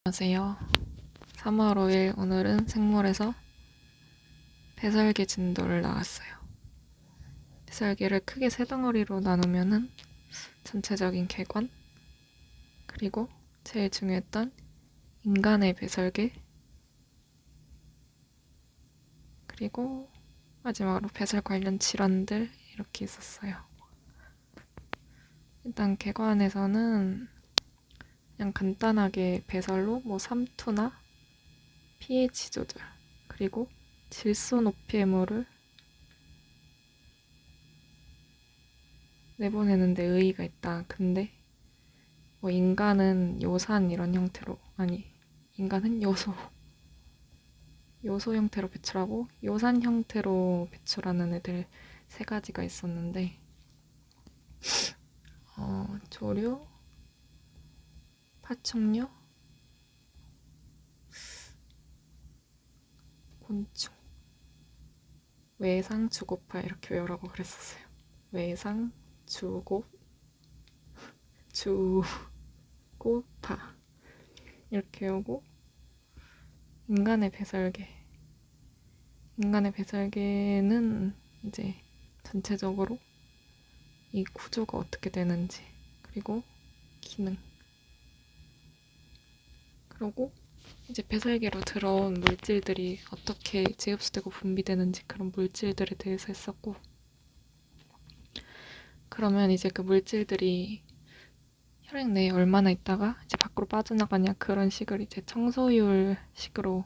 안녕하세요. 3월 5일 오늘은 생물에서 배설계 진도를 나왔어요. 배설계를 크게 세 덩어리로 나누면은 전체적인 개관, 그리고 제일 중요했던 인간의 배설계, 그리고 마지막으로 배설 관련 질환들 이렇게 있었어요. 일단 개관에서는 그냥 간단하게 배설로 삼투나 pH 조절, 그리고 질소 높이물을 내보내는데 의의가 있다. 근데 인간은 요산 이런 형태로, 아니, 인간은 요소 형태로 배출하고 요산 형태로 배출하는 애들 세 가지가 있었는데, 조류, 파충류, 곤충, 외상, 주고파 이렇게 외우라고 그랬었어요. 외상, 주고, 주고파 이렇게 외우고, 인간의 배설계. 인간의 배설계는 이제 전체적으로 이 구조가 어떻게 되는지, 그리고 기능, 그리고 이제 배설계로 들어온 물질들이 어떻게 재흡수되고 분비되는지 그런 물질들에 대해서 했었고, 그러면 이제 그 물질들이 혈액 내에 얼마나 있다가 이제 밖으로 빠져나가냐, 그런 식을 이제 청소율 식으로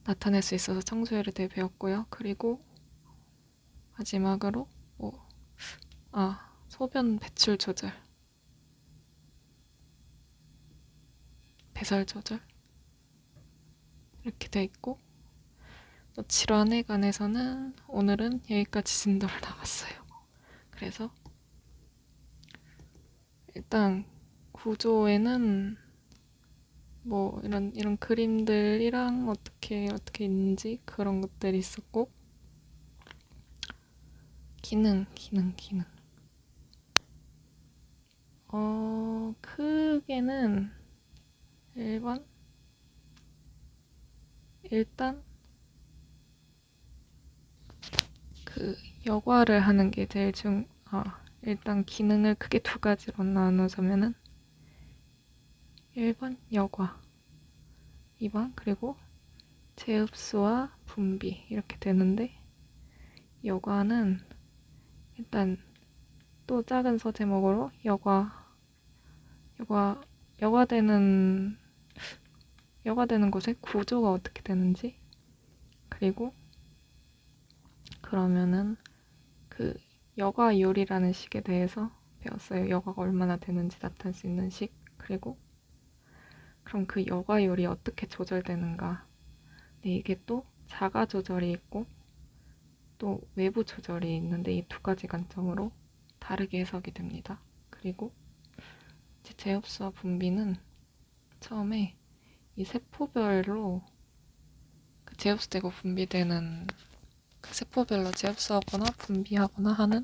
나타낼 수 있어서 청소율에 대해 배웠고요. 그리고 마지막으로 소변 배출 조절, 배설 조절 이렇게 돼 있고, 또 질환에 관해서는 오늘은 여기까지 진도를 나갔어요. 그래서 일단 구조에는 이런 그림들이랑 어떻게 있는지 그런 것들이 있었고, 기능. 크게는 일단 그 여과를 하는 게 일단 기능을 크게 두 가지로 나누자면은 1번 여과, 2번 그리고 재흡수와 분비 이렇게 되는데, 여과는 일단 또 작은 소제목으로 여과되는 곳의 구조가 어떻게 되는지, 그리고 그러면은 그 여과율이라는 식에 대해서 배웠어요. 여과가 얼마나 되는지 나타낼 수 있는 식. 그리고 그럼 그 여과율이 어떻게 조절되는가. 네, 이게 또 자가 조절이 있고 또 외부 조절이 있는데, 이 두 가지 관점으로 다르게 해석이 됩니다. 그리고 이제 재흡수와 분비는 처음에 이 세포별로 재흡수되고 분비되는 세포별로 재흡수하거나 분비하거나 하는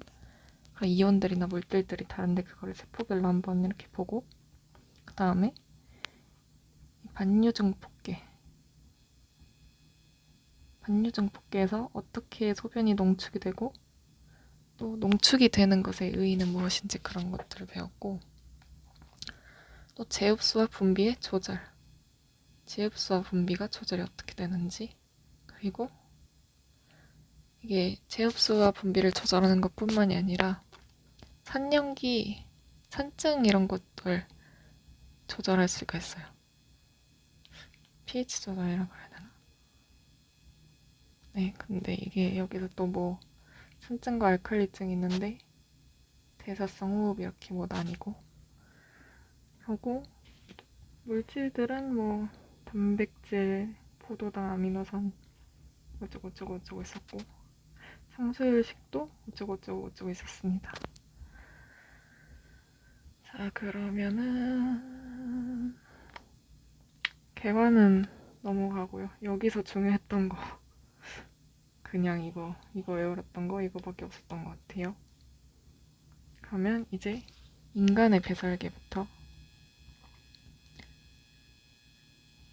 그런 이온들이나 물질들이 다른데, 그거를 세포별로 한번 이렇게 보고, 그 다음에 반유증폭계에서 어떻게 소변이 농축이 되고 또 농축이 되는 것의 의의는 무엇인지 그런 것들을 배웠고, 또 재흡수와 분비의 조절, 재흡수와 분비가 조절이 어떻게 되는지, 그리고 이게 재흡수와 분비를 조절하는 것뿐만이 아니라 산염기, 산증 이런 것들 조절할 수가 있어요. pH 조절이라고 해야 되나? 네, 근데 이게 여기서 또 산증과 알칼리증이 있는데, 대사성 호흡 이렇게 나뉘고, 하고 물질들은 단백질, 포도당, 아미노산 어쩌고 있었고, 상수율식도 어쩌고 있었습니다. 자, 그러면은 개관은 넘어가고요. 여기서 중요했던 거 그냥 이거 외울었던 거 이거밖에 없었던 것 같아요. 그러면 이제 인간의 배설계부터.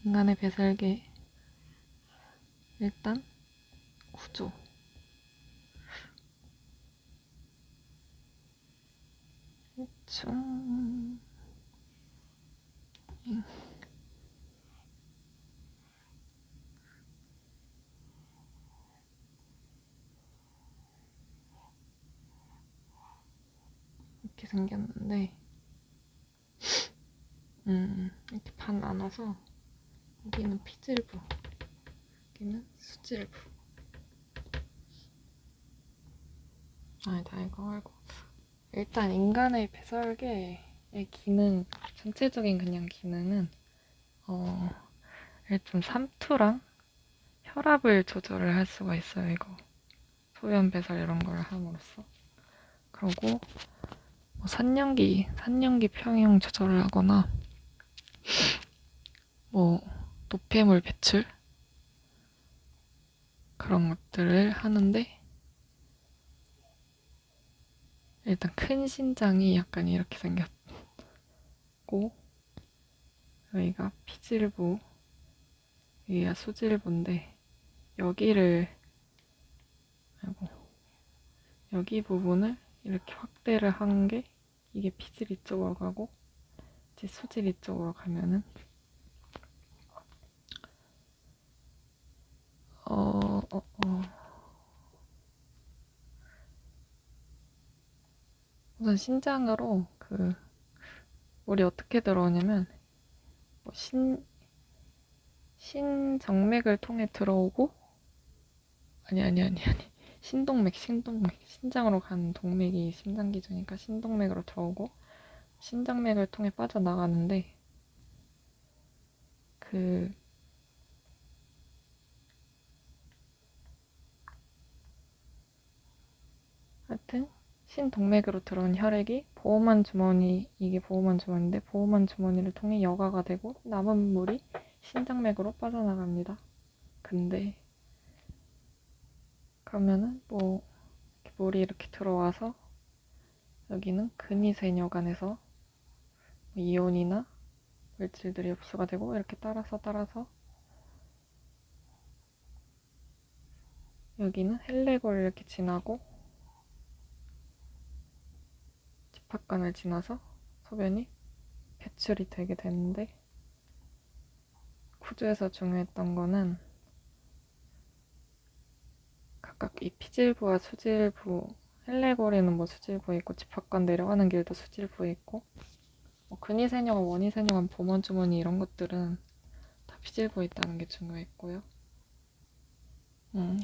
인간의 배설계 일단 구조 대충 이렇게 생겼는데 이렇게 반 나눠서 여기는 피질부, 여기는 수질부. 아니다 이거 말고 일단 인간의 배설계의 기능, 전체적인 그냥 기능은 일단 삼투랑 혈압을 조절을 할 수가 있어요. 이거 소변 배설 이런 걸 함으로써. 그리고 뭐 산염기 평형 조절을 하거나 뭐 노폐물 배출 그런 것들을 하는데 일단 큰 신장이 약간 이렇게 생겼고 여기가 피질부, 여기가 수질부인데 여기 부분을 이렇게 확대를 한 게 이게 피질 이쪽으로 가고 이제 수질 이쪽으로 가면은 우선 신장으로 물이 어떻게 들어오냐면 뭐 신정맥을 통해 들어오고 아니 신동맥 신장으로 가는 동맥이 심장 기저니까 신동맥으로 들어오고 신장맥을 통해 빠져나가는데 하여튼 신동맥으로 들어온 혈액이 보호막 주머니, 이게 보호막 주머니인데 보호막 주머니를 통해 여과가 되고 남은 물이 신장맥으로 빠져나갑니다. 근데 그러면은 뭐 물이 이렇게 들어와서 여기는 근위세뇨관에서 이온이나 물질들이 흡수가 되고 이렇게 따라서 여기는 헬레골 이렇게 지나고 집합관을 지나서 소변이 배출이 되게 되는데 구조에서 중요했던 거는 각각 이 피질부와 수질부, 헬레골에는 뭐 수질부에 있고 집합관 내려가는 길도 수질부에 있고 뭐 근위세뇨관, 원위세뇨관, 보먼주머니 이런 것들은 다 피질부에 있다는 게 중요했고요.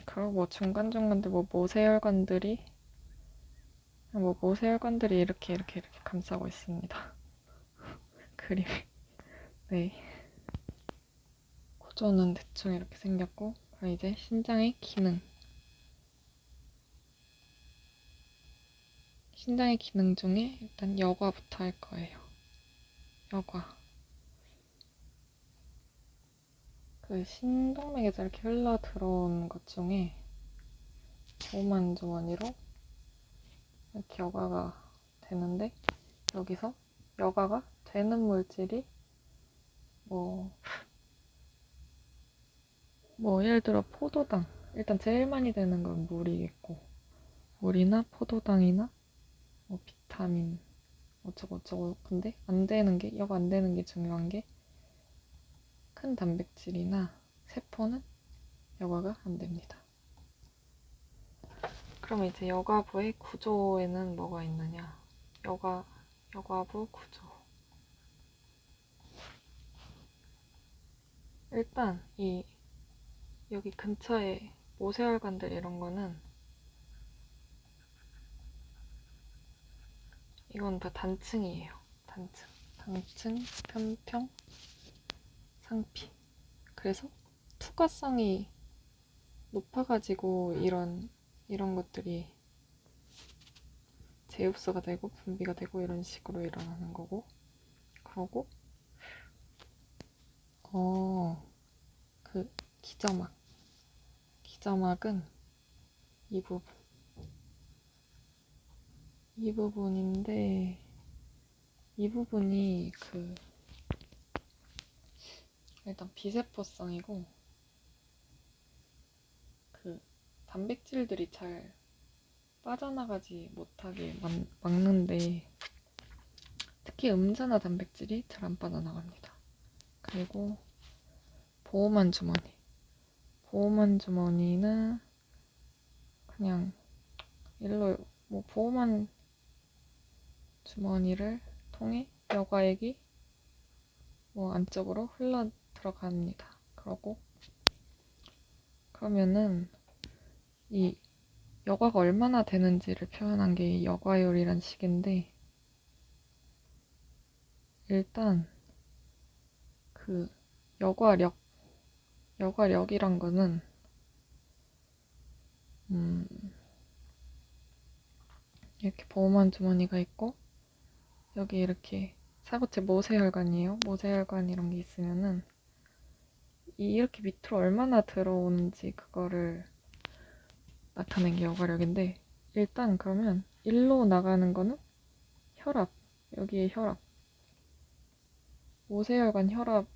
그리고 뭐 중간중간들 뭐 모세혈관들이 이렇게 감싸고 있습니다. 그림. 네. 구조는 대충 이렇게 생겼고 그럼 이제 신장의 기능. 신장의 기능 중에 일단 여과부터 할 거예요. 여과. 신동맥에서 이렇게 흘러 들어온 것 중에 보호막 주머니로 이렇게 여과가 되는데 여기서 여과가 되는 물질이 예를 들어 포도당, 일단 제일 많이 되는 건 물이겠고 물이나 포도당이나 뭐 비타민 어쩌고저쩌고. 근데 여과 안 되는 게 중요한 게 큰 단백질이나 세포는 여과가 안 됩니다. 그럼 이제 여과부의 구조에는 뭐가 있느냐? 여과부 구조. 일단 여기 근처에 모세혈관들 이런 거는 이건 다 단층이에요. 단층, 편평, 상피. 그래서 투과성이 높아가지고 이런 것들이 재흡수가 되고 분비가 되고 이런 식으로 일어나는 거고. 그러고 기저막은 이 부분인데 이 부분이 일단 비세포성이고 그 단백질들이 잘 빠져나가지 못하게 막는데 특히 음자나 단백질이 잘 안 빠져나갑니다. 그리고 보호막 주머니. 보호막 주머니는 그냥 일로 뭐 보호막 주머니를 통해 여과액이 뭐 안쪽으로 흘러 들어갑니다. 그러면은 이 여과가 얼마나 되는지를 표현한 게 여과율이란 식인데 일단 그 여과력이란 거는 이렇게 보호막 주머니가 있고 여기 이렇게 사구체 모세혈관이에요. 모세혈관 이런 게 있으면은 이렇게 밑으로 얼마나 들어오는지 그거를 나타낸 게 여과력인데 일단 그러면 일로 나가는 거는 혈압, 여기에 혈압, 모세혈관 혈압이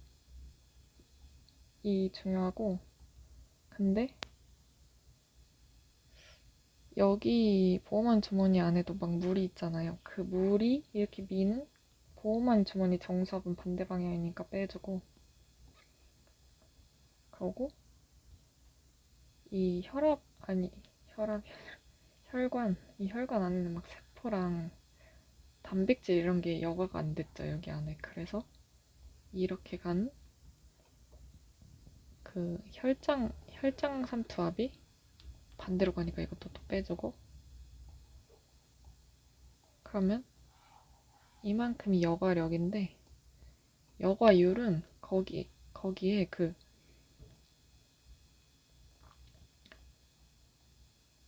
중요하고 근데 여기 보호막 주머니 안에도 막 물이 있잖아요. 그 물이 이렇게 미는 보호막 주머니 정수압은 반대 방향이니까 빼주고 그러고 이 이 혈관 안에는 막 세포랑 단백질 이런 게 여과가 안 됐죠, 여기 안에. 그래서 이렇게 간 그 혈장 삼투압이 반대로 가니까 이것도 또 빼주고 그러면 이만큼이 여과력인데 여과율은 거기에 그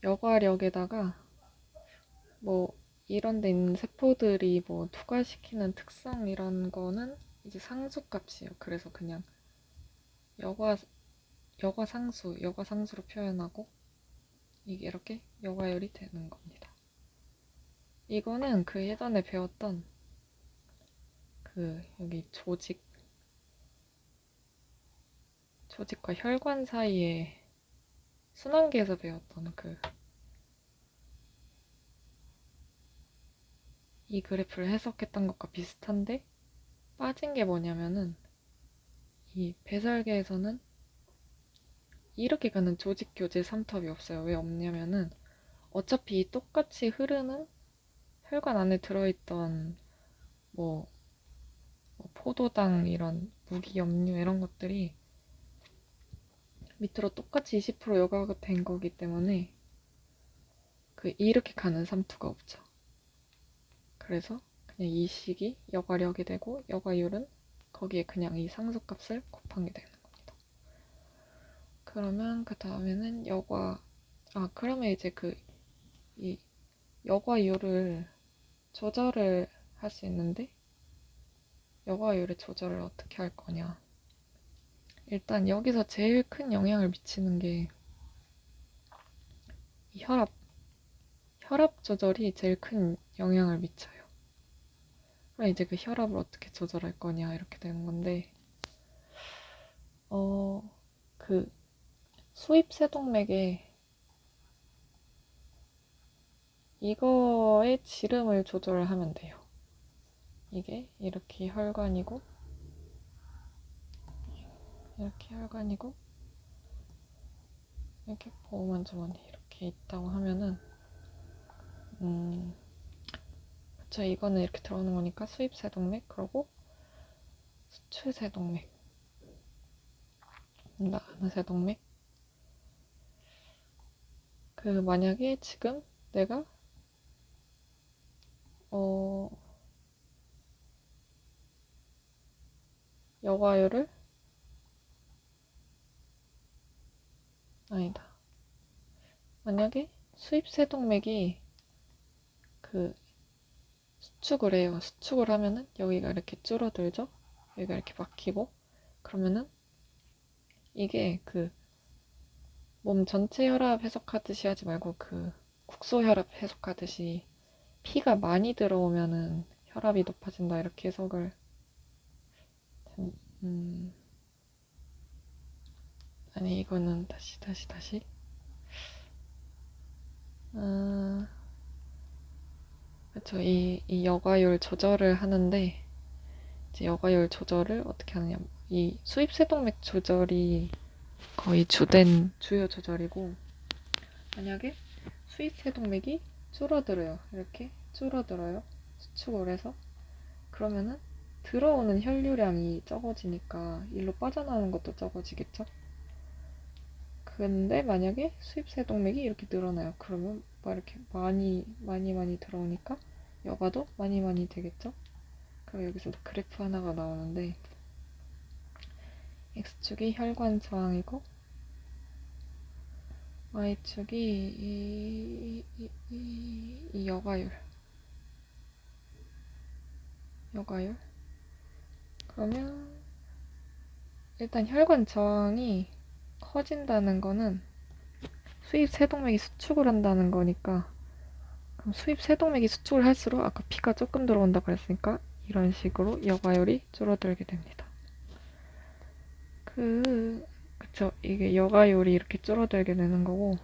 여과력에다가 뭐 이런 데 있는 세포들이 뭐 투과시키는 특성 이런 거는 이제 상수값이에요. 그래서 그냥 여과상수로 표현하고 이게 이렇게 여과율이 되는 겁니다. 이거는 그 예전에 배웠던 그 여기 조직과 혈관 사이에 순환계에서 배웠던 이 그래프를 해석했던 것과 비슷한데 빠진 게 뭐냐면은 이 배설계에서는 이렇게 가는 조직 교제 삼투압이 없어요. 왜 없냐면은 어차피 똑같이 흐르는 혈관 안에 들어있던 뭐 포도당 이런 무기 염류 이런 것들이 밑으로 똑같이 20% 여과가 된 거기 때문에 이렇게 가는 삼투가 없죠. 그래서 그냥 이 식이 여과력이 되고 여과율은 거기에 그냥 이 상수값을 곱한 게 되는 겁니다. 그러면 그 다음에는 그러면 이제 이 여과율을 조절을 할 수 있는데 여과율의 조절을 어떻게 할 거냐. 일단 여기서 제일 큰 영향을 미치는 게 이 혈압 조절이 제일 큰 영향을 미쳐요. 그럼 이제 그 혈압을 어떻게 조절할 거냐 이렇게 되는 건데 그 수입 세동맥에 이거의 지름을 조절하면 돼요. 이게 이렇게 혈관이고 이렇게 보호막 주머니 이렇게 있다고 하면은 그쵸, 이거는 이렇게 들어오는 거니까 수입 세동맥 그리고 수출 세동맥 나가는 세동맥 만약에 지금 내가 여과율을 아니다. 만약에 수입 세동맥이 수축을 해요. 수축을 하면은 여기가 이렇게 줄어들죠? 여기가 이렇게 막히고 그러면은 이게 몸 전체 혈압 해석하듯이 하지 말고 국소 혈압 해석하듯이 피가 많이 들어오면은 혈압이 높아진다 이렇게 해석을 아니 이거는 다시 그쵸. 이 여과율 조절을 하는데 이제 여과율 조절을 어떻게 하느냐, 이 수입 세동맥 조절이 거의 주요 조절이고, 만약에 수입 세동맥이 줄어들어요. 이렇게 줄어들어요. 수축을 해서. 그러면은 들어오는 혈류량이 적어지니까 일로 빠져나오는 것도 적어지겠죠? 근데 만약에 수입 세동맥이 이렇게 늘어나요. 그러면 막 이렇게 많이 들어오니까 여과도 많이 되겠죠? 그럼 여기서 그래프 하나가 나오는데, X축이 혈관 저항이고 Y축이 이 여과율. 그러면 일단 혈관 저항이 커진다는 거는 수입 세동맥이 수축을 한다는 거니까, 그럼 수입 세동맥이 수축을 할수록 아까 피가 조금 들어온다고 그랬으니까 이런 식으로 여과율이 줄어들게 됩니다. 그쵸. 이게 여과율이 이렇게 줄어들게 되는 거고,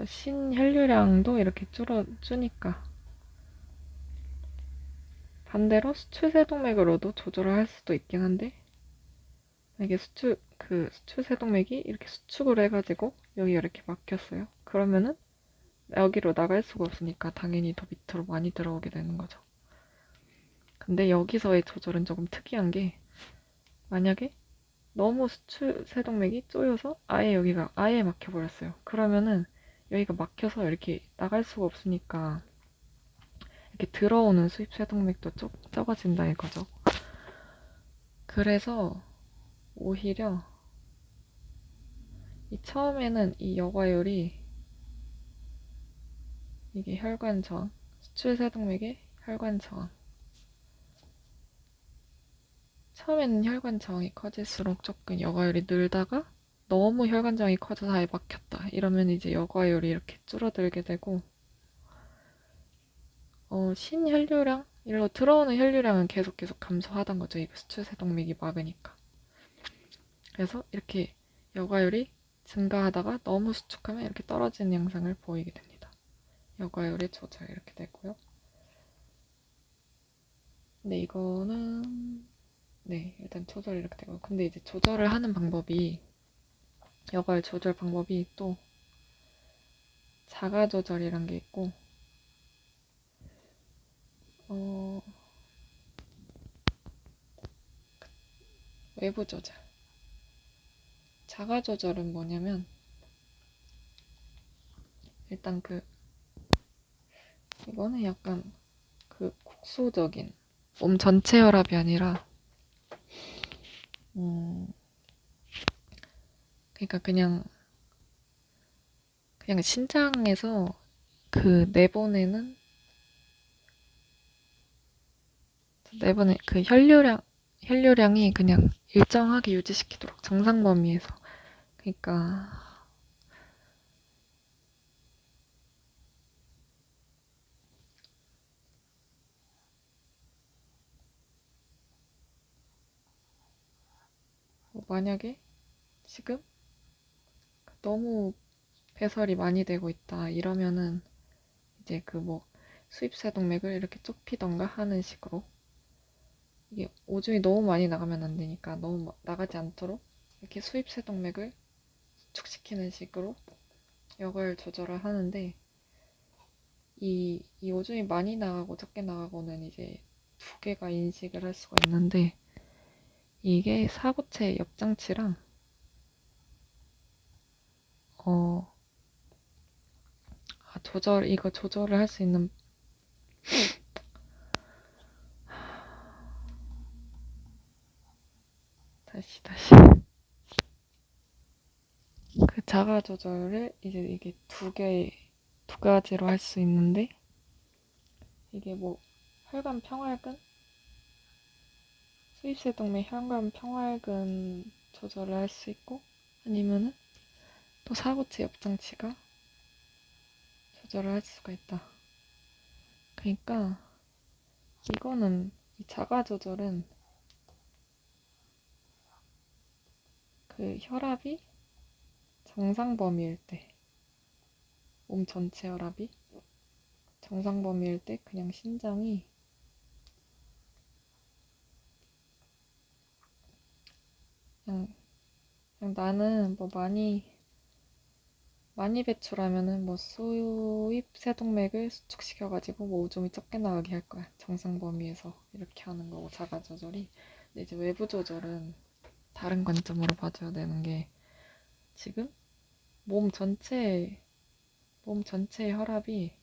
신혈류량도 이렇게 줄니까 반대로 수출세동맥으로도 조절을 할 수도 있긴 한데, 이게 수출세동맥이 이렇게 수축을 해가지고 여기 이렇게 막혔어요. 그러면은 여기로 나갈 수가 없으니까 당연히 더 밑으로 많이 들어오게 되는 거죠. 근데 여기서의 조절은 조금 특이한 게, 만약에 너무 수출세동맥이 쪼여서 아예 여기가 아예 막혀버렸어요. 그러면은 여기가 막혀서 이렇게 나갈 수가 없으니까 이렇게 들어오는 수입세동맥도 적어진다 이거죠. 그래서 오히려 처음에는 이 여과율이, 이게 혈관 저항, 수출세동맥의 혈관 저항, 처음에는 혈관 저항이 커질수록 조금 여과율이 늘다가 너무 혈관 저항이 커져서 아예 막혔다 이러면 이제 여과율이 이렇게 줄어들게 되고, 신혈류량, 일로 들어오는 혈류량은 계속 감소하던 거죠. 이거 수출세동맥이 막으니까. 그래서 이렇게 여과율이 증가하다가 너무 수축하면 이렇게 떨어지는 양상을 보이게 됩니다. 여과율의 조절 이렇게 되고요. 근데 이거는 일단 조절 이렇게 되고, 근데 이제 조절을 하는 방법이, 여과율 조절 방법이 또 자가 조절이란 게 있고, 외부 조절. 자가 조절은 뭐냐면, 일단 이거는 약간 국소적인 몸 전체 혈압이 아니라, 그러니까 그냥 신장에서 내보내는 혈류량이 그냥 일정하게 유지시키도록 정상 범위에서. 그러니까 만약에 지금 너무 배설이 많이 되고 있다 이러면은 이제 수입세동맥을 이렇게 좁히던가 하는 식으로, 이게 오줌이 너무 많이 나가면 안 되니까 너무 나가지 않도록 이렇게 수입세동맥을 수축시키는 식으로 여과율 조절을 하는데, 이 오줌이 많이 나가고 적게 나가고는 이제 두 개가 인식을 할 수가 있는데, 이게 사고체 옆장치랑 이거 조절을 할 수 있는, 다시 자가 조절을 이제 이게 두 가지로 할 수 있는데, 이게 혈관 평활근, 수입세동맥 혈관 평활근 조절을 할 수 있고, 아니면은 또 사고체 옆장치가 조절을 할 수가 있다. 그러니까 이거는 이 자가 조절은 그 혈압이 정상 범위일 때, 몸 전체 혈압이 정상 범위일 때 그냥 심장이 그냥, 그냥 나는 뭐 많이 배출하면은 뭐 수입 세동맥을 수축시켜가지고 뭐 오줌이 적게 나가게 할 거야. 정상 범위에서 이렇게 하는 거고 자가 조절이. 근데 이제 외부 조절은 다른 관점으로 봐줘야 되는 게 지금 몸 전체 몸 전체의 혈압이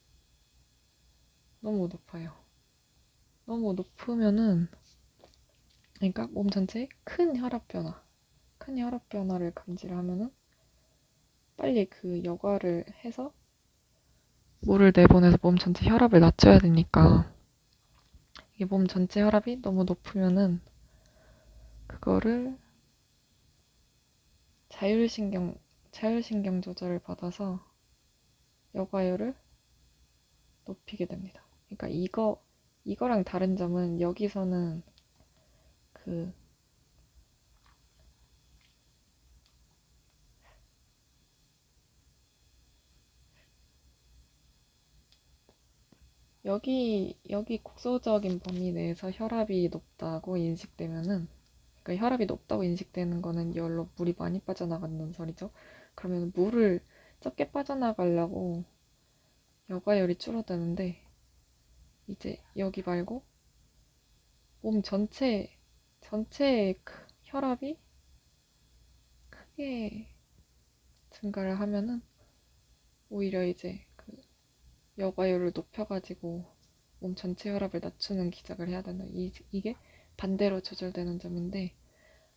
너무 높아요. 너무 높으면은 그러니까 몸 전체에 큰 혈압 변화를 감지를 하면은 빨리 그 여과를 해서 물을 내보내서 몸 전체 혈압을 낮춰야 되니까 이게 몸 전체 혈압이 너무 높으면은 그거를 자율신경 조절을 받아서 여과율을 높이게 됩니다. 그러니까 이거랑 다른 점은 여기서는 그 여기 국소적인 범위 내에서 혈압이 높다고 인식되면은 그러니까 혈압이 높다고 인식되는 거는 열로 물이 많이 빠져나간다는 소리죠. 그러면 물을 적게 빠져나가려고 여과율이 줄어드는데 이제 여기 말고 몸 전체의 혈압이 크게 증가를 하면은 오히려 이제 그 여과율을 높여가지고 몸 전체 혈압을 낮추는 기작을 해야 된다. 이게 반대로 조절되는 점인데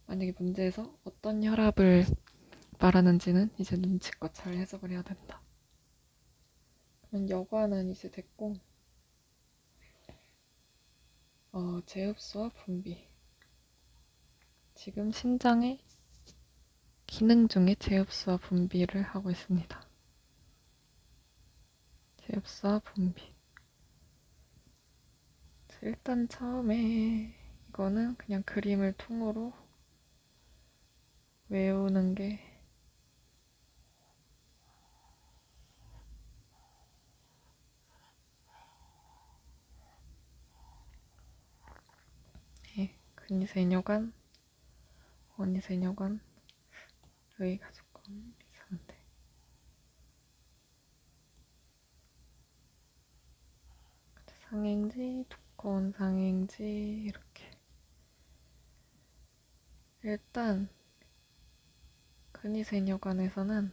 만약에 문제에서 어떤 혈압을 말하는지는 이제 눈치껏 잘 해석을 해야 된다. 그럼 여과는 이제 됐고 재흡수와 분비. 지금 심장의 기능 중에 재흡수와 분비를 하고 있습니다. 재흡수와 분비. 일단 처음에 이거는 그냥 그림을 통으로 외우는 게 근위세뇨관, 원위세뇨관, 여기가 조금 이상한데. 상행지, 두꺼운 상행지 이렇게. 일단 근위세뇨관에서는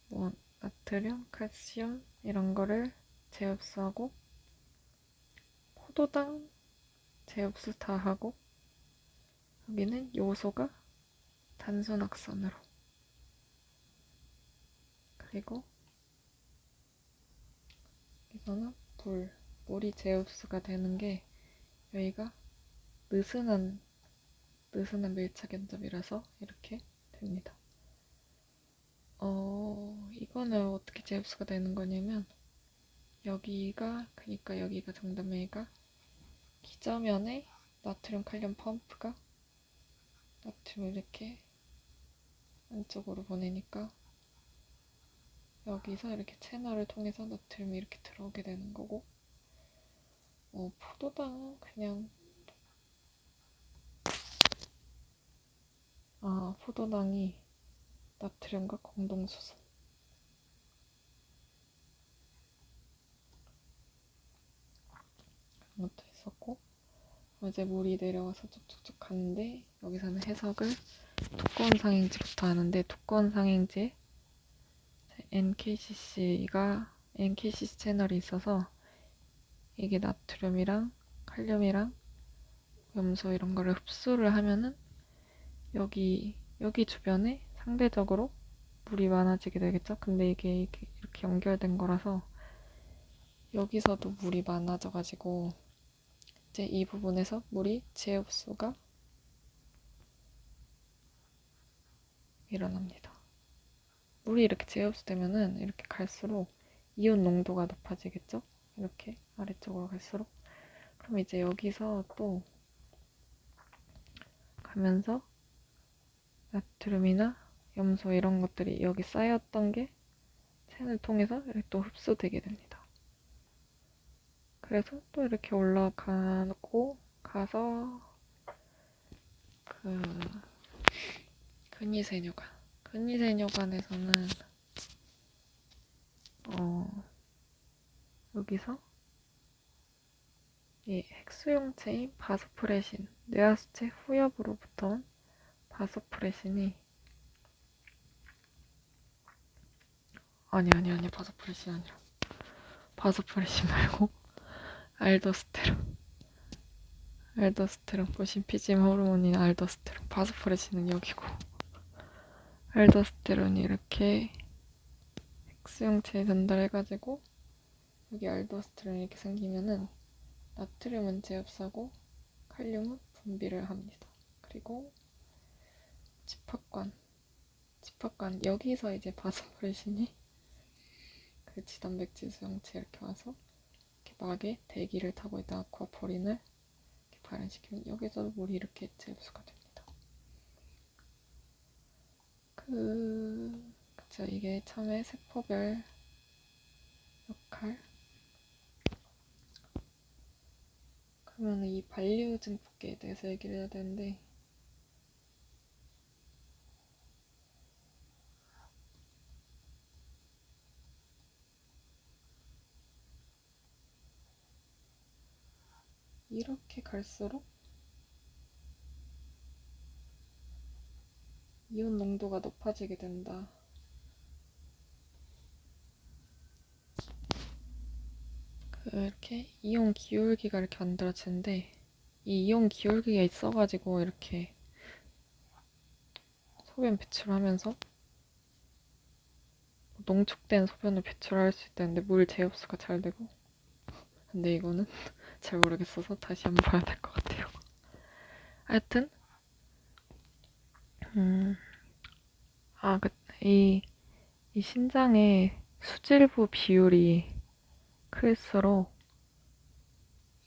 뭐 나트륨, 칼슘 이런 거를 재흡수하고 포도당 재흡수 다 하고 여기는 요소가 단순악선으로 그리고 여기서는 물이 재흡수가 되는 게 여기가 느슨한 밀착 견접이라서 이렇게 됩니다. 이거는 어떻게 재흡수가 되는 거냐면 그러니까 여기가 정답면이가 기저면에 나트륨 칼륨 펌프가 나트륨을 이렇게 안쪽으로 보내니까 여기서 이렇게 채널을 통해서 나트륨이 이렇게 들어오게 되는 거고 포도당은 그냥 포도당이 나트륨과 공동수소 그런 것도 있었고 이제 물이 내려와서 쭉쭉쭉 가는데 여기서는 해석을 두꺼운 상행지부터 하는데 두꺼운 상행지에 NKCC 채널이 있어서 이게 나트륨이랑 칼륨이랑 염소 이런 거를 흡수를 하면은 여기 주변에 상대적으로 물이 많아지게 되겠죠. 근데 이게 이렇게 연결된 거라서 여기서도 물이 많아져가지고 이제 이 부분에서 물이 재흡수가 일어납니다. 물이 이렇게 재흡수되면은 이렇게 갈수록 이온 농도가 높아지겠죠? 이렇게 아래쪽으로 갈수록 그럼 이제 여기서 또 가면서 나트륨이나 염소 이런 것들이 여기 쌓였던 게 팬을 통해서 이렇게 또 흡수되게 됩니다. 그래서 또 이렇게 올라가고 가서 그 근위세뇨관에서는 여기서 이 핵수용체인 바소프레신, 뇌하수체 후엽으로부터 온 바소프레신이 아니 바소프레신 아니라 바소프레신 말고 알도스테론 보신피짐 호르몬인 알도스테론, 바소프레신은 여기고 알도스테론이 이렇게 핵수용체에 전달해가지고 여기 알도스테론이 이렇게 생기면은 나트륨은 제압사고 칼륨은 분비를 합니다. 그리고 집합관 여기서 이제 바소프레신이 그 지단백질 수용체 이렇게 와서 이렇게 막에 대기를 타고 있다 아쿠아포린을 이렇게 발현시키면 여기서 물이 이렇게 재흡수가 됩니다. 그쵸, 이게 참외 세포별 역할. 그러면 이 반려증폭계에 대해서 얘기를 해야 되는데 이렇게 갈수록 이온 농도가 높아지게 된다. 이렇게 이온 기울기가 이렇게 만들어지는데 이 이온 기울기가 있어가지고 이렇게 소변 배출하면서 농축된 소변을 배출할 수 있다는데 물 재흡수가 잘 되고 근데 이거는 잘 모르겠어서 다시 한번 봐야 될 것 같아요. 하여튼 이 신장의 수질부 비율이 클수록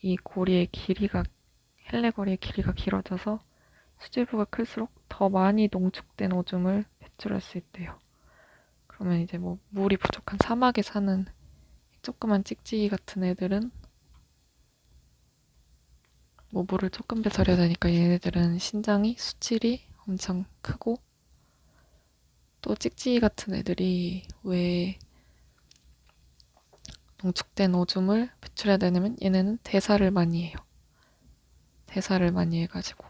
이 고리의 길이가 헬레거리의 길이가 길어져서 수질부가 클수록 더 많이 농축된 오줌을 배출할 수 있대요. 그러면 이제 뭐 물이 부족한 사막에 사는 조그만 찍찍이 같은 애들은 뭐 물을 조금 배설해야 되니까 얘네들은 신장이 수질이 엄청 크고 또 찍찍이 같은 애들이 왜 농축된 오줌을 배출해야 되냐면 얘네는 대사를 많이 해요. 대사를 많이 해가지고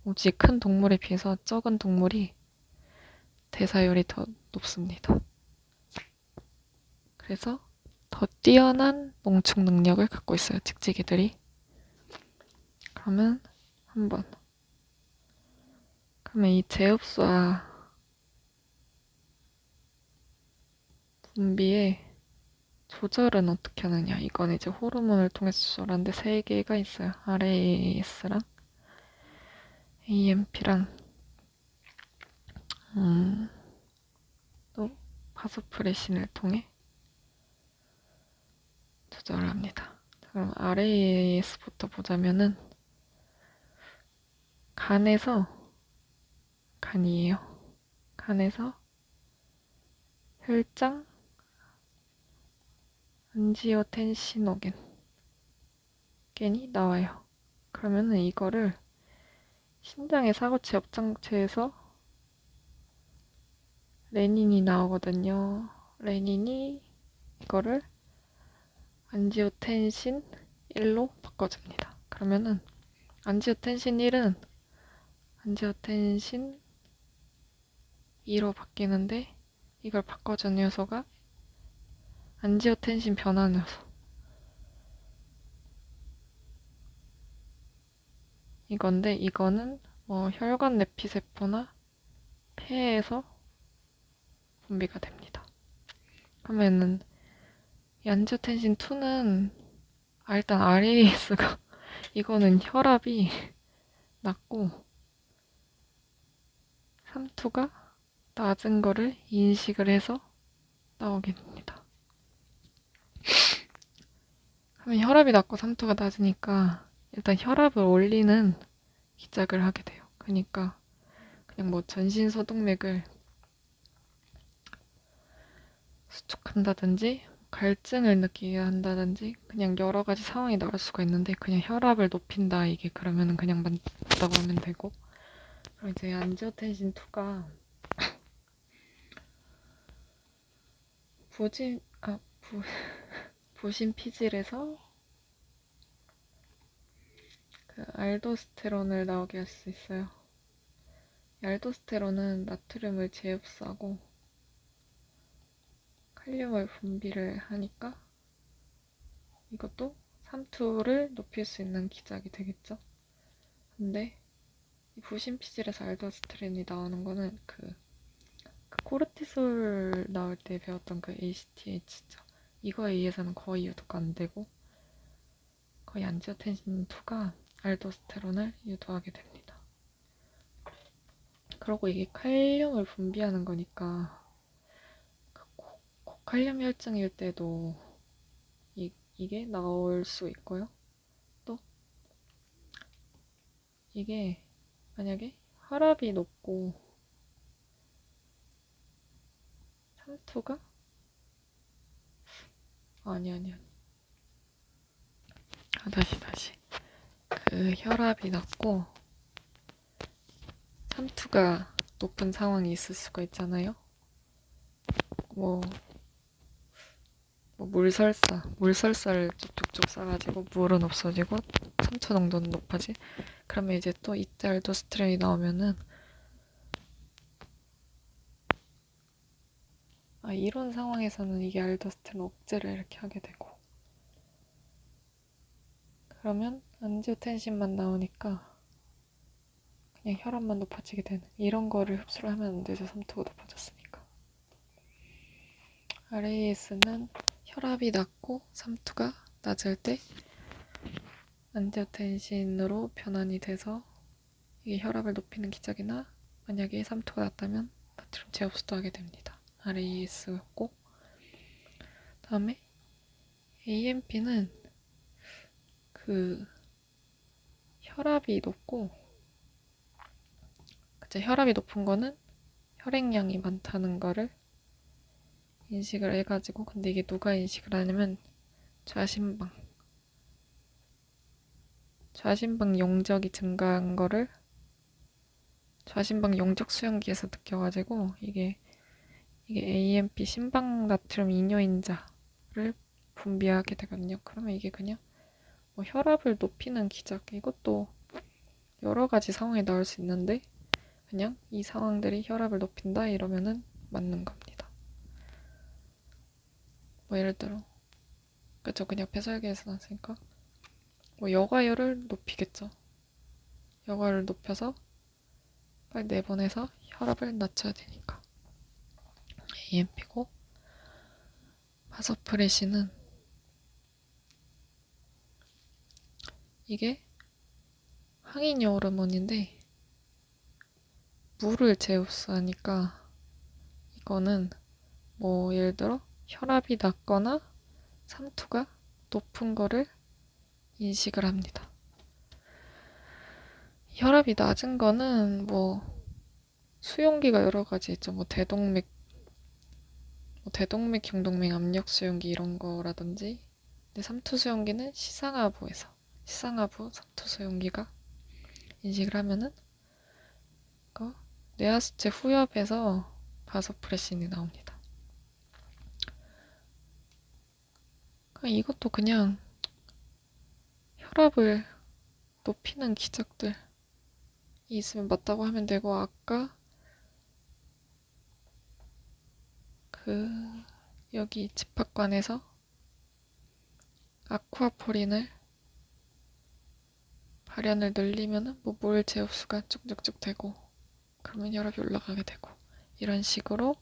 몸집이 큰 동물에 비해서 적은 동물이 대사율이 더 높습니다. 그래서 더 뛰어난 농축 능력을 갖고 있어요, 찍찍이들이. 그러면 이 제흡수와 분비의 조절은 어떻게 하느냐? 이건 이제 호르몬을 통해서 조절하는데 3개가 있어요. RAS랑 AMP랑 또 바소프레신을 통해 조절을 합니다. 그럼 RAS부터 보자면은 간에서 혈장 안지오텐시노겐이 나와요. 그러면은 이거를 신장의 사고체 옆장체에서 레닌이 나오거든요. 레닌이 이거를 안지오텐신 1로 바꿔줍니다. 그러면은 안지오텐신 1은 안지오텐신 2로 바뀌는데 이걸 바꿔준 요소가 안지오텐신 변환 요소. 이건데 이거는 혈관 내피세포나 폐에서 분비가 됩니다. 그러면은 이 안지오텐신 2는 일단 RAS가 이거는 혈압이 낮고 3투가 낮은 거를 인식을 해서 나오게 됩니다. 그러면 혈압이 낮고 삼투가 낮으니까 일단 혈압을 올리는 기작을 하게 돼요. 그러니까 그냥 뭐 전신 소독맥을 수축한다든지 갈증을 느끼게 한다든지 그냥 여러 가지 상황이 나올 수가 있는데 그냥 혈압을 높인다 이게 그러면은 그냥 맞다고 하면 되고 그럼 이제 안지오텐신 2가 부진 아 부, 부신피질에서 그 알도스테론을 나오게 할 수 있어요. 이 알도스테론은 나트륨을 재흡수하고 칼륨을 분비를 하니까 이것도 삼투를 높일 수 있는 기작이 되겠죠. 근데 이 부신피질에서 알도스테론이 나오는 거는 그 코르티솔 나올 때 배웠던 그 ACTH죠. 이거에 의해서는 거의 유도가 안 되고 거의 안지오텐신 2가 알도스테론을 유도하게 됩니다. 그리고 이게 칼륨을 분비하는 거니까 고칼륨 혈증일 때도 이게 나올 수 있고요. 또 이게 만약에 혈압이 높고 삼투가 아니 다시 그 혈압이 낮고 삼투가 높은 상황이 있을 수가 있잖아요. 뭐 물설사를 쭉쭉쭉 싸가지고 물은 없어지고 삼투 농도는 높아지. 그러면 이제 또 이때 알도스테론이 나오면은 이런 상황에서는 이게 알도스테론 억제를 이렇게 하게 되고 그러면 안지오텐신만 나오니까 그냥 혈압만 높아지게 되는 이런 거를 흡수를 하면 안 되죠. 삼투가 높아졌으니까. RAS는 혈압이 낮고 삼투가 낮을 때 안지오텐신으로 변환이 돼서 이게 혈압을 높이는 기작이나 만약에 삼투가 낮다면 나트륨 재흡수도 하게 됩니다. RAS였고 다음에 AMP는 그 혈압이 높고 그쵸, 혈압이 높은 거는 혈액량이 많다는 거를 인식을 해가지고 근데 이게 누가 인식을 하냐면 좌심방 용적이 증가한 거를 좌심방 용적 수용기에서 느껴가지고 이게 AMP 심방 나트륨 이뇨인자를 분비하게 되거든요. 그러면 이게 그냥 뭐 혈압을 높이는 기작 이것도 여러 가지 상황이 나올 수 있는데 그냥 이 상황들이 혈압을 높인다 이러면은 맞는 겁니다. 뭐 예를 들어 그쵸 그냥 폐설기에서 났으니까 뭐 여과율을 높이겠죠. 여과율을 높여서 빨리 내보내서 혈압을 낮춰야 되니까 AMP고 바소프레신은 이게 항인효 호르몬인데 물을 재흡수하니까 이거는 뭐 예를 들어 혈압이 낮거나 삼투가 높은 거를 인식을 합니다. 혈압이 낮은 거는 뭐 수용기가 여러 가지 있죠. 뭐 대동맥, 경동맥 압력 수용기 이런 거라든지. 근데 삼투 수용기는 시상하부 삼투 수용기가 인식을 하면은 뇌하수체 후엽에서 바소프레신이 나옵니다. 그러니까 이것도 그냥 혈압을 높이는 기작들이 있으면 맞다고 하면 되고 아까 여기 집합관에서 아쿠아포린을 발현을 늘리면은 뭐 물 재흡수가 쭉쭉쭉 되고 그러면 혈압이 올라가게 되고 이런 식으로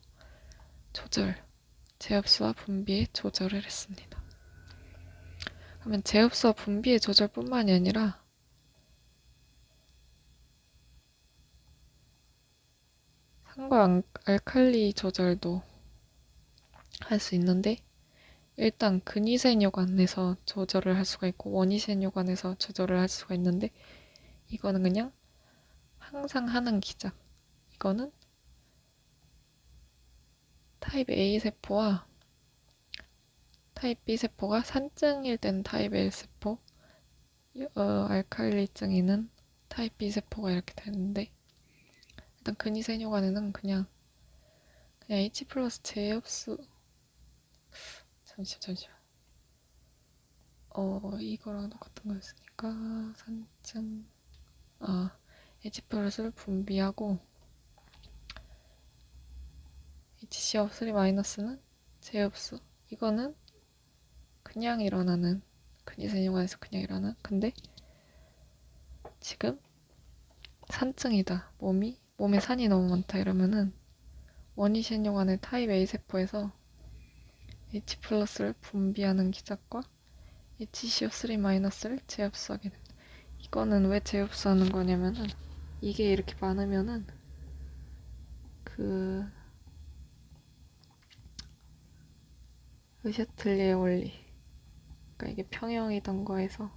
재흡수와 분비의 조절을 했습니다. 그러면 재흡수와 분비의 조절뿐만이 아니라 산과 알칼리 조절도 할 수 있는데 일단 근위세뇨관에서 조절을 할 수가 있고 원위세뇨관에서 조절을 할 수가 있는데 이거는 그냥 항상 하는 기작. 이거는 타입 A 세포와 타입 B 세포가 산증일 때는 타입 A 세포, 알칼리증이는 타입 B 세포가 이렇게 되는데 일단 근위세뇨관에는 그냥 H 플러스 제흡수 잠시만 이거랑 똑같은 거였으니까 산증 H 플러스를 분비하고 HCO3 마이너스는 제흡수 이거는 그냥 일어나는 근위세뇨관에서 그냥 일어나는 근데 지금 산증이다 몸에 산이 너무 많다 이러면은 원위세뇨관의 타입 A 세포에서 H 플러스를 분비하는 기작과 HCO3 마이너스를 재흡수하게 됩니다. 이거는 왜 재흡수하는 거냐면은 이게 이렇게 많으면은 그 으셔틀리의 원리 그러니까 이게 평형이던 거에서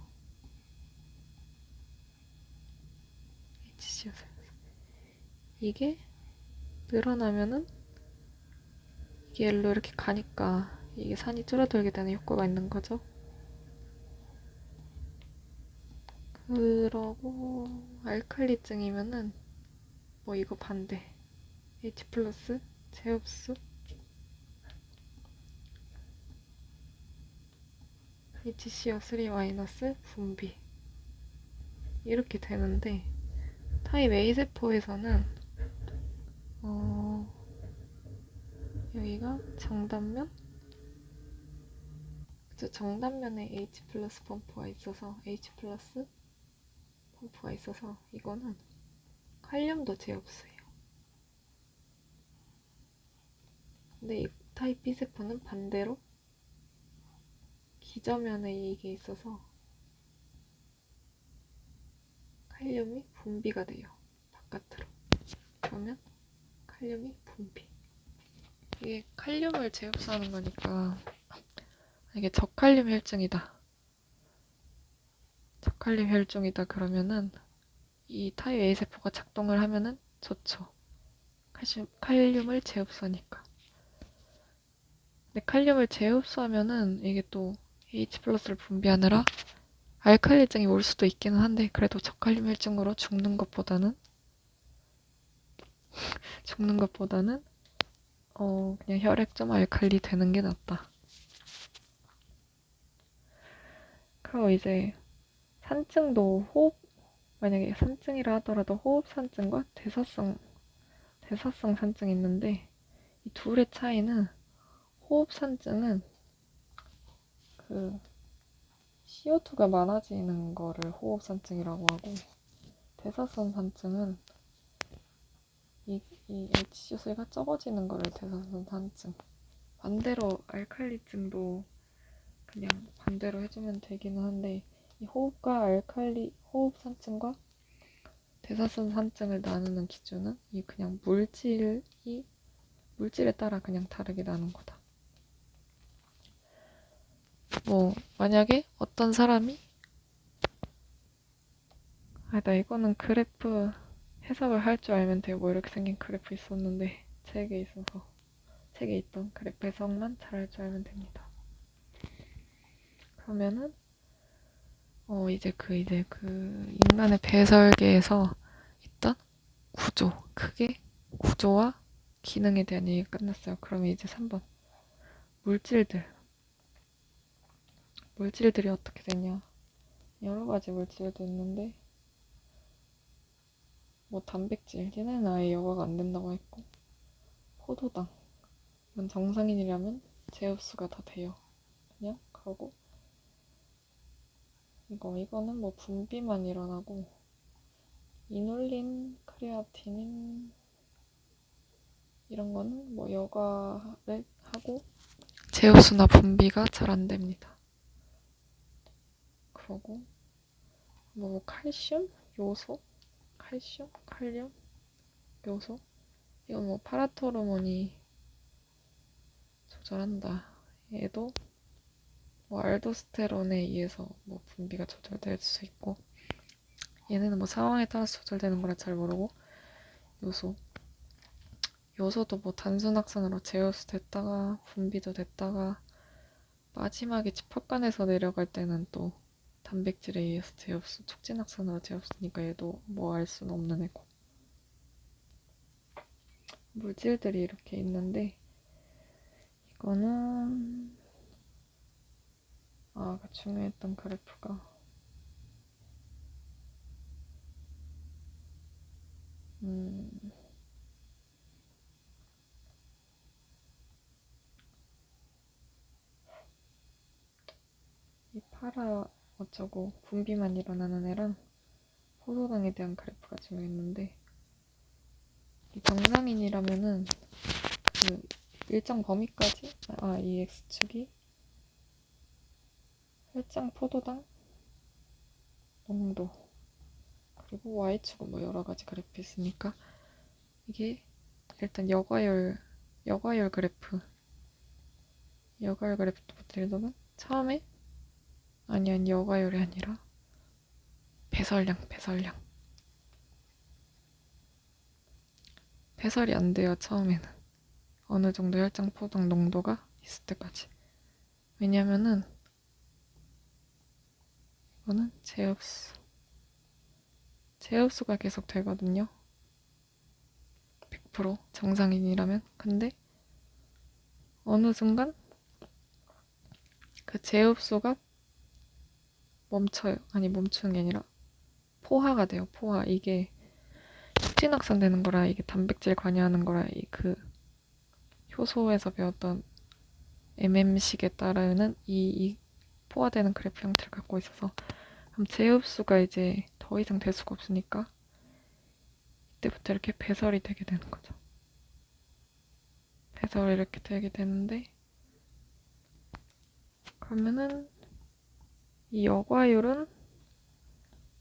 HCO3 이게 늘어나면은 이게 일로 이렇게 가니까 이게 산이 줄어들게 되는 효과가 있는 거죠. 그러고 알칼리증이면은 뭐 이거 반대 H 플러스 재흡수 HCO3 마이너스 분비 이렇게 되는데 타입 A 세포에서는 여기가 정단면 정단면에 H 플러스 펌프가 있어서 H 플러스 펌프가 있어서 이거는 칼륨도 재흡수해요. 근데 이 타입 B 세포는 반대로 기저면에 이게 있어서 칼륨이 분비가 돼요. 바깥으로. 그러면 칼륨이 분비. 이게 칼륨을 재흡수하는 거니까 이게 저칼륨 혈증이다. 저칼륨 혈증이다 그러면은 이 타입 A 세포가 작동을 하면은 좋죠. 칼륨을 재흡수하니까. 근데 칼륨을 재흡수하면은 이게 또 H 플러스를 분비하느라 알칼리증이 올 수도 있기는 한데 그래도 저칼륨 혈증으로 죽는 것보다는 그냥 혈액 좀 알칼리 되는 게 낫다. 그리고 이제 산증도 만약에 산증이라 하더라도 호흡산증과 대사성 산증이 있는데 이 둘의 차이는 호흡산증은 그 CO2가 많아지는 거를 호흡산증이라고 하고 대사성 산증은 이 HCO3가 적어지는 거를 대사성 산증 반대로 알칼리증도 그냥 반대로 해주면 되기는 한데 이 호흡산증과 대사성 산증을 나누는 기준은 이 그냥 물질에 따라 그냥 다르게 나눈 거다. 뭐 만약에 어떤 사람이 나 이거는 그래프 해석을 할 줄 알면 돼요. 뭐 이렇게 생긴 그래프 있었는데 책에 있던 그래프 해석만 잘 할 줄 알면 됩니다. 그러면은 이제 그 인간의 배설계에서 있던 크게 구조와 기능에 대한 얘기가 끝났어요. 그러면 이제 3번 물질들이 어떻게 되냐. 여러 가지 물질도 있는데 뭐 단백질 얘네는 아예 여과가 안 된다고 했고 포도당 이건 정상인이라면 제흡수가 다 돼요. 그냥 그러고 이거는 뭐 분비만 일어나고 이눌린, 크레아티닌 이런 거는 뭐 여과를 하고 제흡수나 분비가 잘 안 됩니다. 그러고 뭐 칼슘 요소, 칼륨 요소 이건 뭐 파라토르몬이 조절한다. 얘도 뭐 알도스테론에 의해서 뭐 분비가 조절될 수 있고, 얘네는 뭐 상황에 따라서 조절되는 거라 잘 모르고, 요소도 뭐 단순악산으로 제어수 됐다가 분비도 됐다가 마지막에 집합관에서 내려갈 때는 또 단백질에 의해서 제압수, 촉진악산으로 제압수니까 얘도 뭐 알 수는 없는 애고. 물질들이 이렇게 있는데, 이거는 아까 중요했던 그래프가 이 파라 어쩌고 분비만 일어나는 애랑 포도당에 대한 그래프가 중요했는데, 이 정상인이라면은 그 일정 범위까지 이 x축이 혈장 포도당 농도, 그리고 y축은 뭐 여러 가지 그래프 있으니까 이게 일단 여과열 그래프, 여과열 그래프부터 읽으면 처음에 아니 여과열이 아니라 배설이 안 돼요. 처음에는 어느 정도 혈장 포도당 농도가 있을 때까지. 왜냐면은 이거는 제압수가 계속 되거든요. 100% 정상인이라면. 근데 어느 순간 그 제압수가 멈춰요. 아니 멈추는 게 아니라 포화가 돼요. 포화. 이게 촉진확산 되는 거라, 이게 단백질 관여하는 거라, 그 효소에서 배웠던 MM식에 따르는 이 포화되는 그래프 형태를 갖고 있어서, 그럼 제흡수가 이제 더 이상 될 수가 없으니까 이때부터 이렇게 배설이 되게 되는 거죠. 배설이 이렇게 되게 되는데, 그러면은 이 여과율은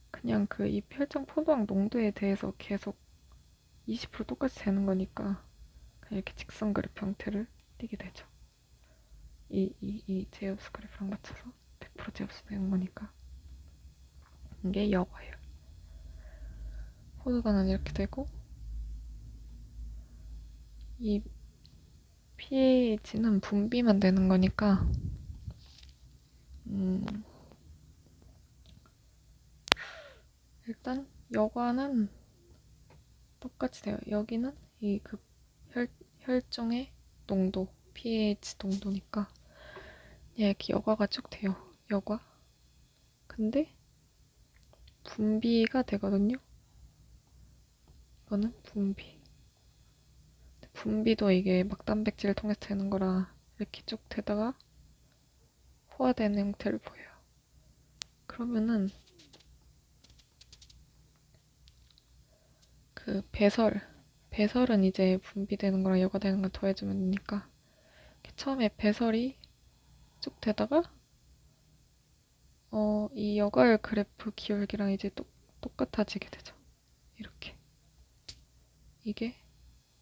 그냥 그 이 혈장 포도당 농도에 대해서 계속 20% 똑같이 되는 거니까 그냥 이렇게 직선 그래프 형태를 띠게 되죠. 이 제흡수 그래프랑 맞춰서 100% 제흡수 되는 거니까. 이게 여과율. 포도당은 이렇게 되고, 이 pH는 분비만 되는 거니까 일단 여과는 똑같이 돼요. 여기는 이 그 혈종의 농도, pH 농도니까 이렇게 여과가 쭉 돼요. 여과. 근데 분비가 되거든요. 이거는 분비. 분비도 이게 막 단백질을 통해서 되는 거라 이렇게 쭉 되다가 포화되는 형태를 보여요. 그러면은 그 배설은 이제 분비되는 거랑 여과되는 걸 더해주면 되니까, 처음에 배설이 쭉 되다가 이 여과율 그래프 기울기랑 이제 똑같아지게 되죠. 이렇게. 이게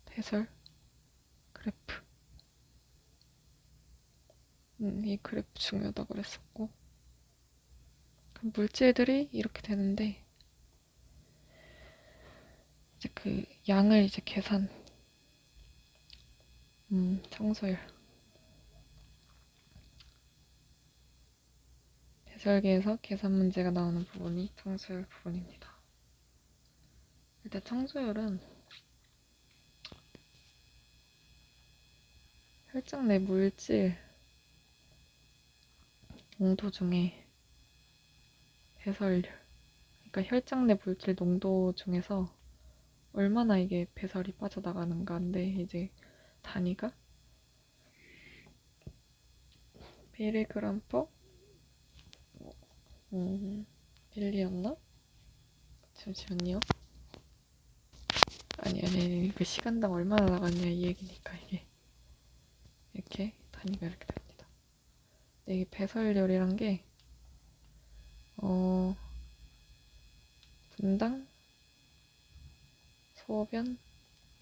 배설 그래프. 이 그래프 중요하다고 그랬었고, 그럼 물질들이 이렇게 되는데, 이제 그 양을 이제 계산, 청소율. 배설계에서 계산 문제가 나오는 부분이 청소율 부분입니다. 일단 청소율은 혈장 내 물질 농도 중에 배설률, 그러니까 혈장 내 물질 농도 중에서 얼마나 이게 배설이 빠져나가는가인데, 이제 단위가 밀리그램 퍼 밀리였나? 잠시만요. 아니 그 시간당 얼마나 나갔냐 이 얘기니까 이게 이렇게 단위가 이렇게 됩니다. 근데 이게 배설률이란 게 분당 소변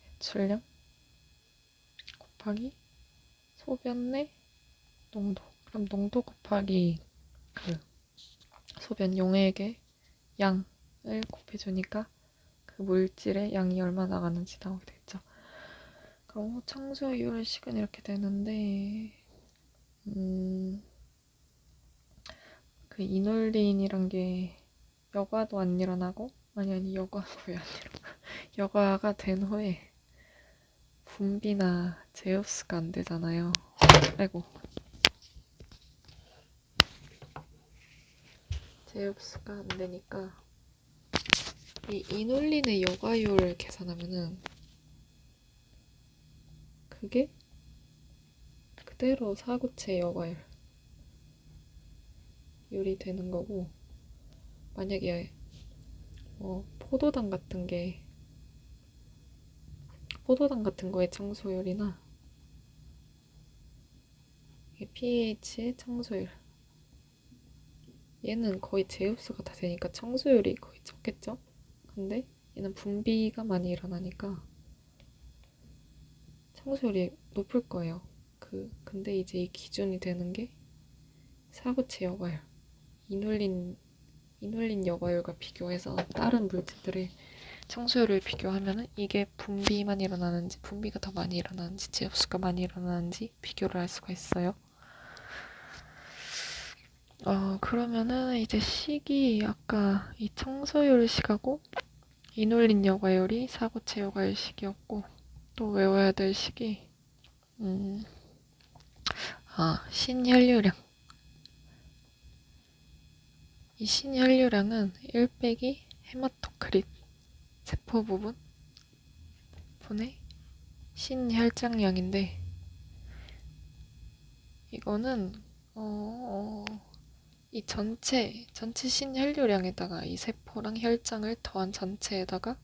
배출량 곱하기 소변 내 농도, 그럼 농도 곱하기 그 소변 용액의 양을 곱해주니까 그 물질의 양이 얼마나 나가는지 나오게 되겠죠. 그럼 청소율식은 이렇게 되는데 그 이놀린이란 게 여과도 안 일어나고 아니 여과도 왜 안 일어나? 여과가 된 후에 분비나 제흡수가 안 되잖아요. 아이고. 제흡수가 안 되니까 이 이놀린의 여과율을 계산하면은 그게 그대로 사구체 여과율 율이 되는 거고, 만약에 포도당 같은 거의 청소율이나 pH의 청소율, 얘는 거의 제흡수가 다 되니까 청소율이 거의 적겠죠? 근데 얘는 분비가 많이 일어나니까 청소율이 높을 거예요. 근데 이제 이 기준이 되는 게 사구체 여과율, 이놀린 여과율과 비교해서 다른 물질들의 청소율을 비교하면은 이게 분비만 일어나는지 분비가 더 많이 일어나는지 제흡수가 많이 일어나는지 비교를 할 수가 있어요. 그러면은 이제 식이 아까 이 청소율 식하고 이놀린 여과율이 사구체 여과율 식이었고, 또 외워야 될 식이 신혈류량. 이 신혈류량은 1 빼기 헤마토크릿 세포 부분 분의 신혈장량인데, 이거는 이 전체 신혈류량에다가 이 세포랑 혈장을 더한 전체에다가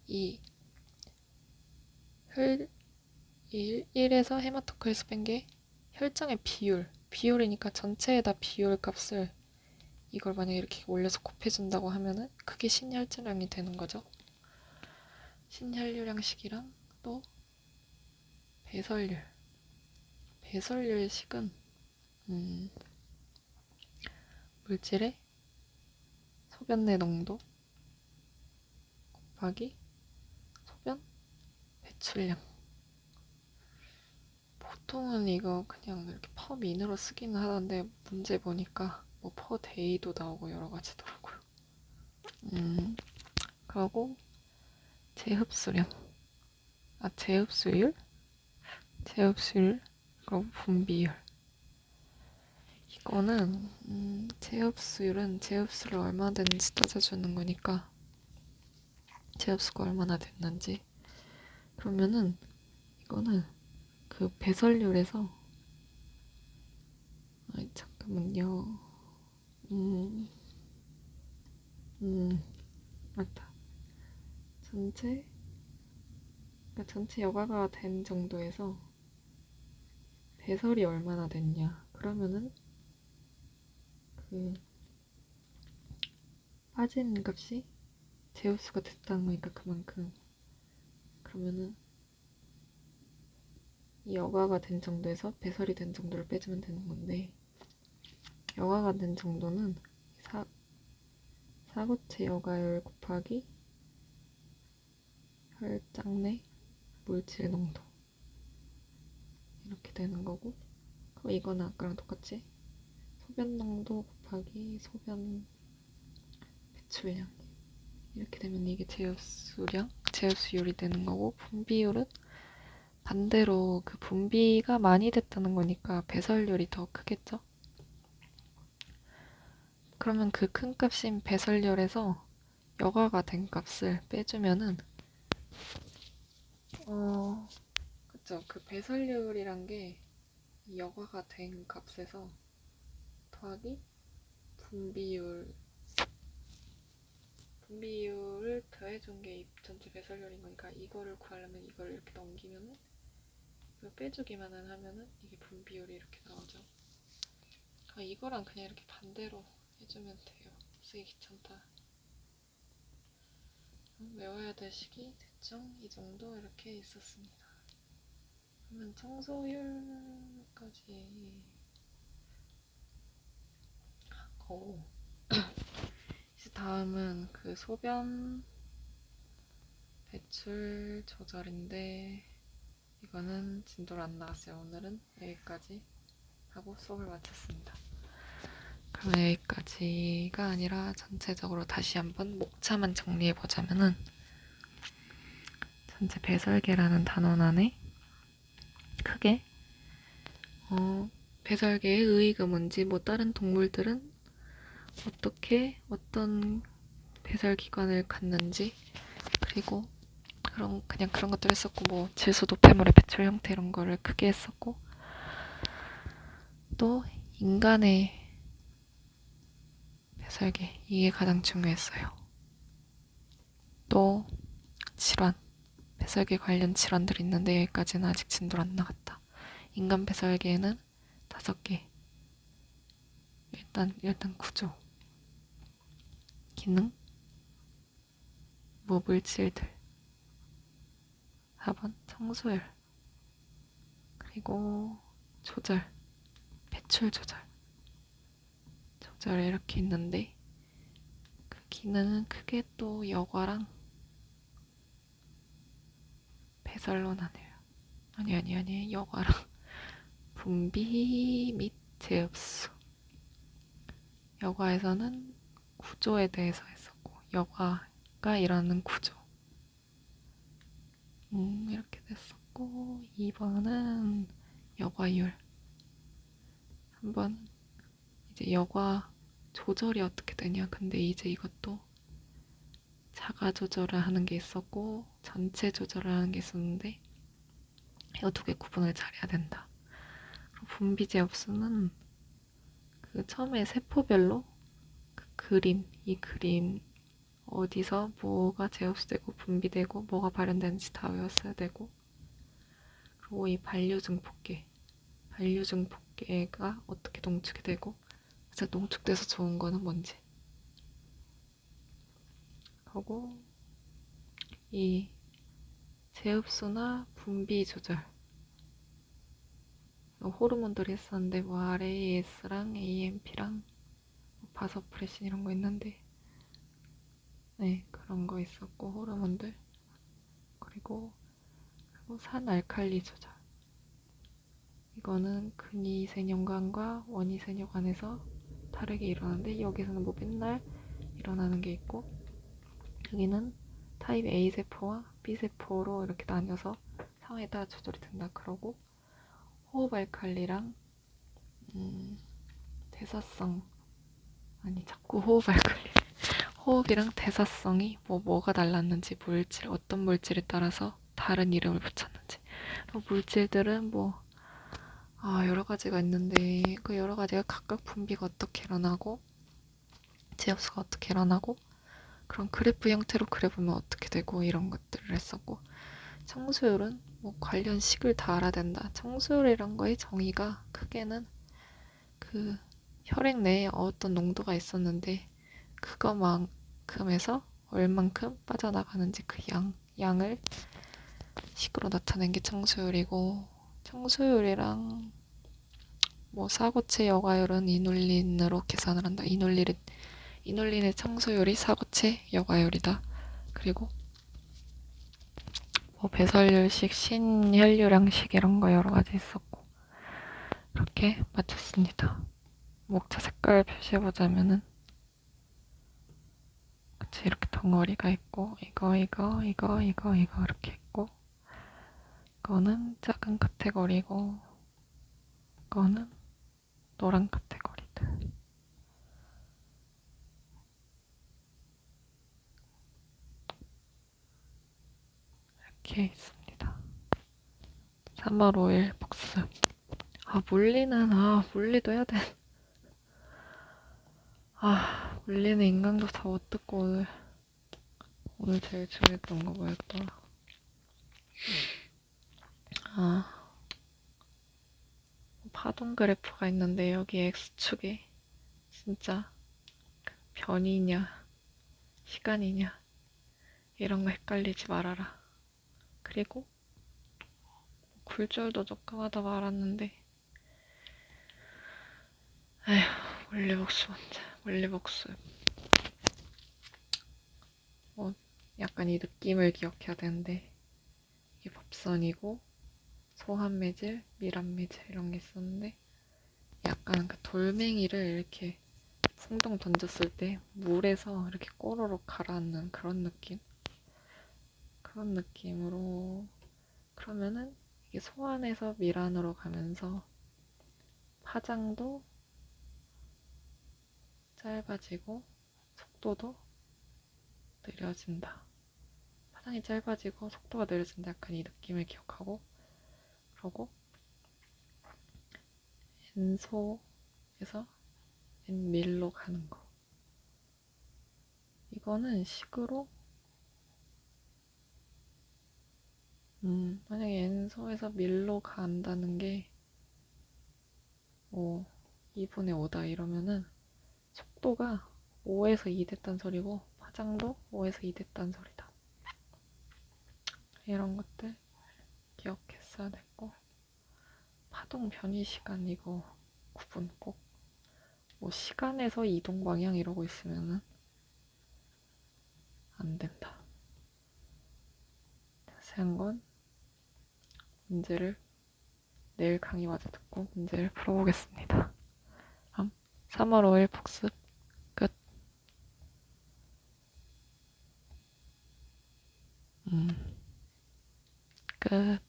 이 1에서 헤마토크릿에서 뺀 게 혈장의 비율이니까 전체에다 비율 값을 이걸 만약에 이렇게 올려서 곱해준다고 하면은 그게 신혈장량이 되는 거죠. 신혈류량식이랑 또 배설률식은 물질의 소변 내 농도 곱하기 소변 배출량. 보통은 이거 그냥 이렇게 퍼민으로 쓰기는 하던데 문제 보니까 뭐 퍼데이도 나오고 여러 가지더라고요. 그리고 제흡수량, 제흡수율, 그리고 분비율. 이거는 제흡수율은 제흡수를 얼마나 됐는지 따져주는 거니까 제흡수가 얼마나 됐는지. 그러면은 이거는 그 배설률에서 잠깐만요. 맞다. 전체 여과가 된 정도에서 배설이 얼마나 됐냐. 그러면은 그 빠진 값이 제곱수가 됐다는 거니까 그만큼. 그러면은 이 여과가 된 정도에서 배설이 된 정도를 빼주면 되는 건데, 여과가 된 정도는 사구체 여과율 곱하기 혈장 내 물질 농도 이렇게 되는 거고, 그럼 이거는 아까랑 똑같이 소변 농도 곱하기 소변 배출량 이렇게 되면 이게 제흡수율이 되는 거고, 분비율은 반대로 그 분비가 많이 됐다는 거니까 배설률이 더 크겠죠? 그러면 그 큰 값인 배설률에서 여과가 된 값을 빼주면은 그쵸. 그 배설률이란 게 여과가 된 값에서 더하기 분비율을 더해준 게 전체 배설률인 거니까 이거를 구하려면 이걸 이렇게 넘기면은 이거 빼주기만 하면은 이게 분비율이 이렇게 나오죠. 이거랑 그냥 이렇게 반대로 해주면 돼요. 쓰기 귀찮다. 외워야 될 식이 대충 이 정도 이렇게 있었습니다. 그러면 청소율까지 오. 이제 다음은 그 소변 배출 조절인데 이거는 진도를 안 나갔어요. 오늘은 여기까지 하고 수업을 마쳤습니다. 그럼 여기까지가 아니라 전체적으로 다시 한번 목차만 정리해보자면은 전체 배설계라는 단원 안에 크게 배설계의 의의가 뭔지, 뭐 다른 동물들은 어떻게 어떤 배설기관을 갖는지, 그리고 그냥 그런 것들 했었고, 뭐 질소 노폐물의 배출 형태 이런 거를 크게 했었고, 또 인간의 배설계, 이게 가장 중요했어요. 또 질환, 배설계 관련 질환들이 있는데 여기까지는 아직 진도를 안 나갔다. 인간 배설계에는 5개. 일단 구조, 기능, 뭐 물질들, 4번 청소율, 그리고 조절, 배출 조절 이렇게 있는데 그 기능은 크게 또 여과랑 배설로 나뉘어요. 아니 여과랑 분비 및 제흡수. 여과에서는 구조에 대해서 했었고, 여과가 일어나는 구조 이렇게 됐었고, 2번은 여과율. 한번 이제 여과 조절이 어떻게 되냐. 근데 이제 이것도 자가 조절을 하는 게 있었고 전체 조절을 하는 게 있었는데 이거 2개 구분을 잘해야 된다. 그리고 분비 제업수는 그 처음에 세포별로 그 이 그림 어디서 뭐가 제업수되고 분비되고 뭐가 발현되는지 다 외웠어야 되고, 그리고 이 반류증폭계가 어떻게 농축이 되고, 진짜 농축돼서 좋은 거는 뭔지, 하고 이 제흡수나 분비 조절 호르몬들이 있었는데 뭐 RAS랑 AMP랑 바소프레신 이런 거 있는데, 네, 그런 거 있었고, 호르몬들. 그리고 산알칼리 조절, 이거는 근위세뇨관과 원위세뇨관에서 다르게 일어나는데 여기서는 뭐 맨날 일어나는 게 있고, 여기는 타입 A 세포와 B 세포로 이렇게 나뉘어서 상황에 따라 조절이 된다. 그러고 호흡 알칼리랑 대사성, 아니 자꾸 호흡 알칼리 호흡이랑 대사성이 뭐가 달랐는지, 어떤 물질에 따라서 다른 이름을 붙였는지, 물질들은 여러 가지가 있는데 그 여러 가지가 각각 분비가 어떻게 일어나고 제압수가 어떻게 일어나고 그런 그래프 형태로 그려보면 어떻게 되고 이런 것들을 했었고, 청소율은 뭐 관련 식을 다 알아야 된다. 청소율이란 거의 정의가 크게는 그 혈액 내에 어떤 농도가 있었는데 그거만큼에서 얼만큼 빠져나가는지 그 양을 식으로 나타낸 게 청소율이고, 청소율이랑 뭐 사고체 여과율은 이눌린으로 계산을 한다. 이눌린의 청소율이 사고체 여과율이다. 그리고 뭐 배설률식, 신혈류량식 이런 거 여러 가지 있었고, 그렇게 맞췄습니다. 목차 색깔 표시해보자면은 그치, 이렇게 덩어리가 있고 이거 이렇게 있고, 이거는 작은 카테고리고 이거는 노란 카테고리들 이렇게 있습니다. 3월 5일 복습. 물리도 해야 돼. 물리는 인강도 다 못 듣고 오늘 제일 중요했던 거 뭐였더라? 파동 그래프가 있는데 여기 X축에 진짜 변이냐 시간이냐 이런 거 헷갈리지 말아라. 그리고 굴절도 조금 하다 말았는데, 에휴, 물리 복수 문제. 원리복습. 약간 이 느낌을 기억해야 되는데 이게 법선이고 소한매질, 밀한매질 이런 게 있었는데 약간 그 돌멩이를 이렇게 풍덩 던졌을 때 물에서 이렇게 꼬르륵 가라앉는 그런 느낌? 그런 느낌으로 그러면은 이게 소안에서 밀안으로 가면서 파장도 짧아지고 속도도 느려진다. 파장이 짧아지고 속도가 느려진다. 약간 이 느낌을 기억하고 그러고 엔소에서 엔밀로 가는 거. 이거는 식으로 만약에 엔소에서 밀로 간다는 게 2분의 5다 이러면은 속도가 5에서 2 됐단 소리고 파장도 5에서 2 됐단 소리다. 이런 것들 기억했어야 됐고 파동 변이 시간 이거 구분 꼭 시간에서 이동 방향 이러고 있으면은 안 된다. 자세한 건 문제를 내일 강의마저 듣고 문제를 풀어보겠습니다. 3월 5일 복습 끝. 끝.